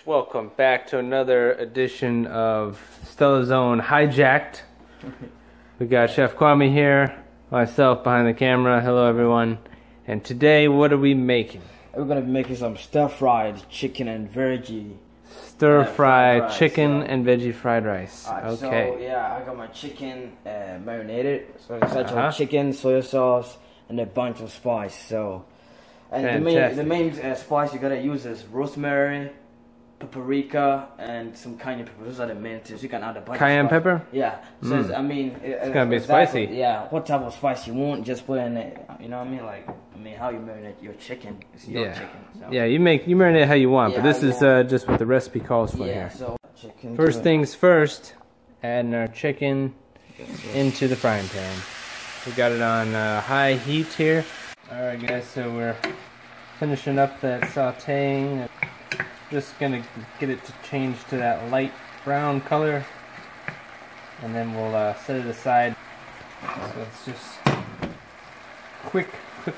Welcome back to another edition of StellaZone Hijacked. We got Chef Kwame here, myself behind the camera. Hello everyone. And today, what are we making? We're gonna be making some stir-fried chicken and veggie. Stir-fried chicken and veggie fried rice. Okay. So yeah, I got my chicken marinated. So it's actually chicken, soy sauce, and a bunch of spice. So, and the main spice you gotta use is rosemary, paprika, and some cayenne pepper. Those are the main things. You can add a bunch. Cayenne of spice. pepper? Yeah. So it's, I mean, it's gonna be spicy. Yeah. What type of spice you want? Just put in it. You know what I mean? Like, how you marinate your chicken? It's your chicken. So. Yeah, you marinate how you want, but this is just what the recipe calls for here. So chicken. First things first, adding our chicken into the frying pan. We got it on high heat here. All right, guys. So we're finishing up that sautéing. Just gonna get it to change to that light brown color, and then we'll set it aside. So it's just quick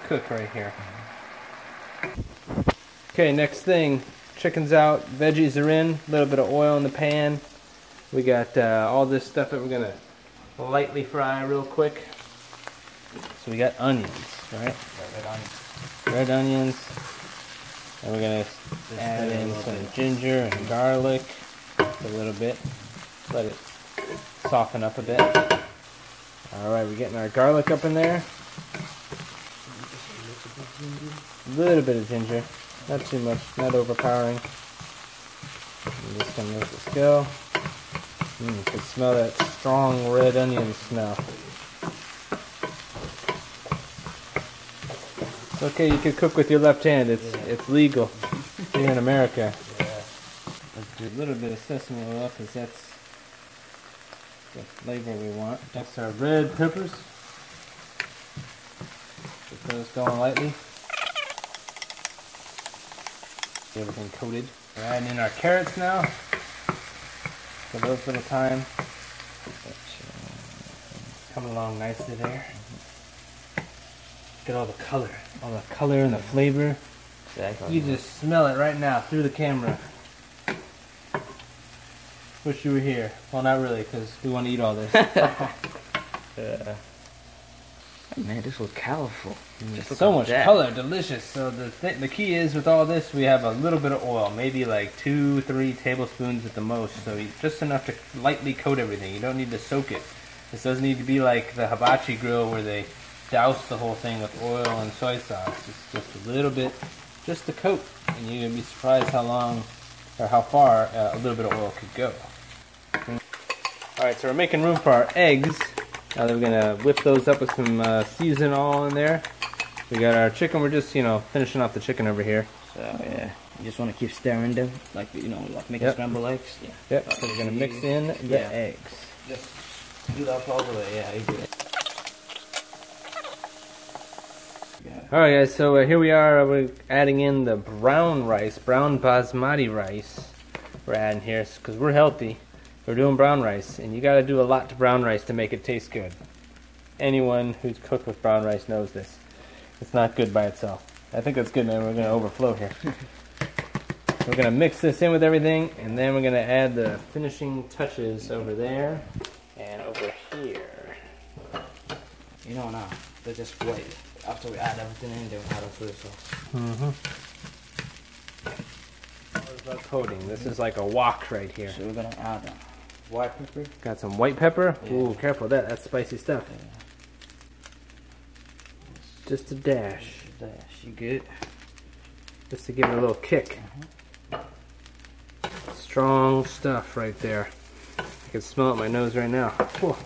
cook right here. Okay, next thing, chicken's out, veggies are in, a little bit of oil in the pan. We got all this stuff that we're gonna lightly fry real quick. So we got onions, right? Red onions. And we're going to add in some ginger and garlic a little bit. Let it soften up a bit. Alright, we're getting our garlic up in there. A little bit of ginger. Not too much, not overpowering. I'm just going to let this go. You can smell that strong red onion smell. Okay, you can cook with your left hand. It's legal here in America. Let's do a little bit of sesame oil because that's the flavor we want. That's our red peppers. Get those going lightly. Get everything coated. We're adding in our carrots now. Give those a little time. Coming along nicely there. Get all the color and the flavor. Exactly. You just smell it right now through the camera. Wish you were here. Well, not really, because we want to eat all this. Man, this was colorful. So much color, delicious. So the key is with all this, we have a little bit of oil, maybe like 2-3 tablespoons at the most. So just enough to lightly coat everything. You don't need to soak it. This doesn't need to be like the hibachi grill where they douse the whole thing with oil and soy sauce. It's just a little bit, just a coat, and you're gonna be surprised how long or how far a little bit of oil could go. All right, so we're making room for our eggs. Now that we're gonna whip those up with some season all in there. We got our chicken. We're just finishing off the chicken over here. So yeah, you just want to keep stirring them, like like making scrambled eggs. Yeah. Yep. So we're gonna mix in the eggs. Just do that all the way. Yeah, you do it. Alright guys, so here we are, we're adding in the brown rice, brown basmati rice. We're adding here, because we're healthy. We're doing brown rice, and you gotta do a lot to brown rice to make it taste good. Anyone who's cooked with brown rice knows this. It's not good by itself. I think that's good, man. We're gonna overflow here. We're gonna mix this in with everything, and then we're gonna add the finishing touches over there, and over here. Now, they just wait. After we add everything in, then we'll add our soy sauce. What about coating? This is like a wok right here. So we're gonna add white pepper. Got some white pepper. Yeah. Ooh, careful, that's spicy stuff. Yeah. Just a dash. You good? Just to give it a little kick. Strong stuff right there. I can smell it in my nose right now. Whew.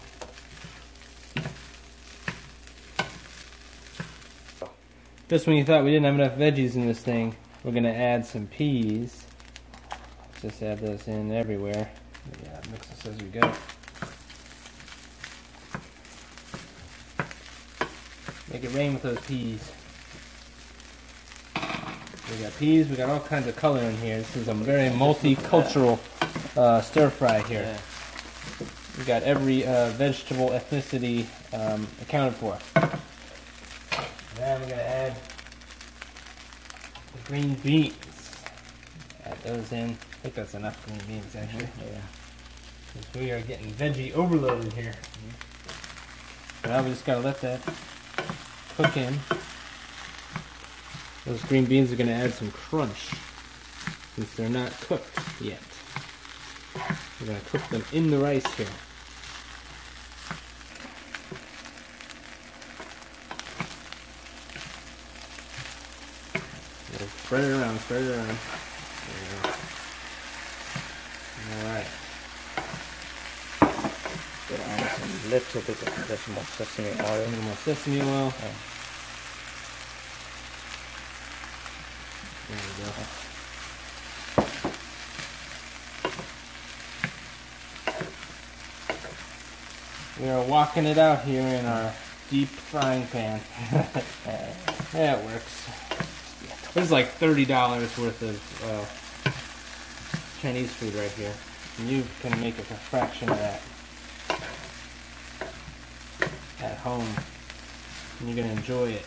Just when you thought we didn't have enough veggies in this thing, we're going to add some peas. Just add those in everywhere. Yeah, mix this as we go. Make it rain with those peas. We got peas, we got all kinds of color in here. This is a very multicultural stir fry here. Yeah. We got every vegetable ethnicity accounted for. Then we're going to add the green beans. Add those in. I think that's enough green beans actually. Yeah. Because we are getting veggie overloaded here. So now we just gotta let that cook in. Those green beans are gonna add some crunch since they're not cooked yet. We're gonna cook them in the rice here. Spread it around, spread it around. There you go. Alright. Put on some little bit of just more sesame oil. A little more sesame oil. Yeah. There we go. We are walking it out here in our deep frying pan. Yeah, it works. This is like $30 worth of Chinese food right here. And you can make it a fraction of that at home. And you're going to enjoy it.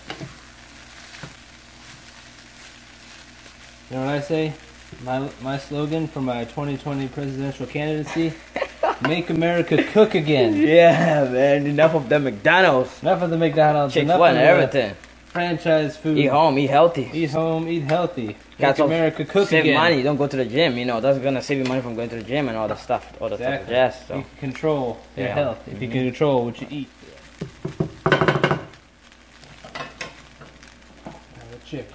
You know what I say? My slogan for my 2020 presidential candidacy? Make America cook again. Yeah, man. Enough of the McDonald's. Enough of the McDonald's. Chick-fil-A and everything. Franchise food. Eat home, eat healthy. Eat home, eat healthy. Make America cook save again. Money. Don't go to the gym. You know, that's gonna save you money from going to the gym and all the stuff. All the stuff. Yes. So. You can control your health if you can control what you eat. The chicken.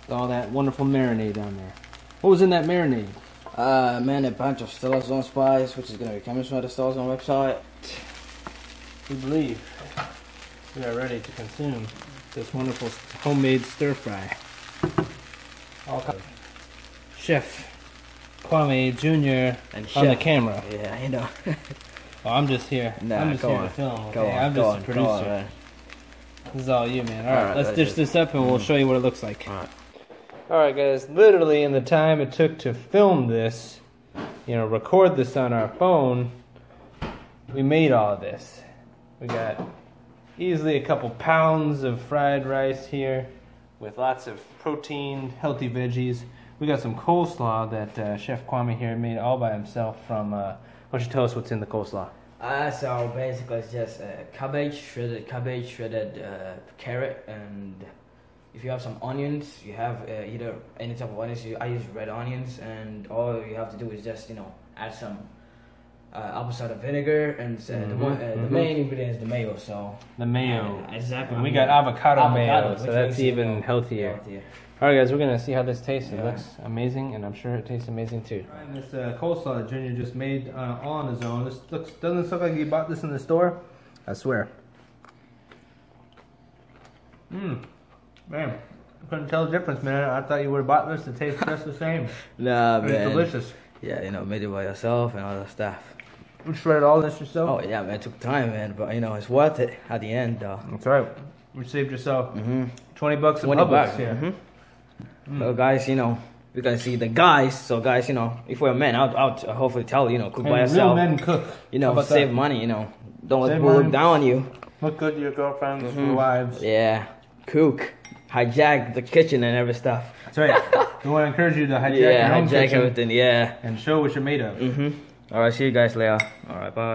All that wonderful marinade down there. What was in that marinade? Man, a bunch of StellaZone spice, which is gonna be coming from the StellaZone website. We believe we are ready to consume this wonderful homemade stir fry. Chef Kwame Jr. And on the camera. Yeah, you know. Oh, I'm just here. Nah, I'm just here to film. Okay? I'm just a producer. This is all you, man. All right, let's dish this up and we'll show you what it looks like. All right, guys. Literally, in the time it took to film this, record this on our phone, we made all of this. We got easily a couple pounds of fried rice here with lots of protein, healthy veggies. We got some coleslaw that Chef Kwame here made all by himself from, why don't you tell us what's in the coleslaw? So basically it's just shredded carrot, and if you have some onions, you have either any type of onions. I use red onions, and all you have to do is just, add some apple cider vinegar, and the main ingredient is the mayo. So the mayo, exactly. And we got avocado mayo, so that's even healthier. All right, guys, we're gonna see how this tastes. It looks amazing, and I'm sure it tastes amazing too. All right, this coleslaw that Junior just made all on his own. This doesn't look like he bought this in the store. I swear. Man, I couldn't tell the difference, man. I thought you would have bought this to taste just the same. Nah, man. It's delicious. Yeah, made it by yourself and all that stuff. You shredded all this yourself? Oh, yeah, man. It took time, man. But, it's worth it at the end, though. That's right. You saved yourself $20 at Publix here. So, guys, we're going to see the guys. So, guys, if we're men, I'll hopefully tell you, cook by yourself. Real men cook. Save money, Don't let people look down on you. Look good to your girlfriends, your wives. Yeah. Cook. Hijack the kitchen and every stuff. That's right. We want to encourage you to hijack your own kitchen. Everything, and show what you're made of. All right, see you guys later. All right, bye.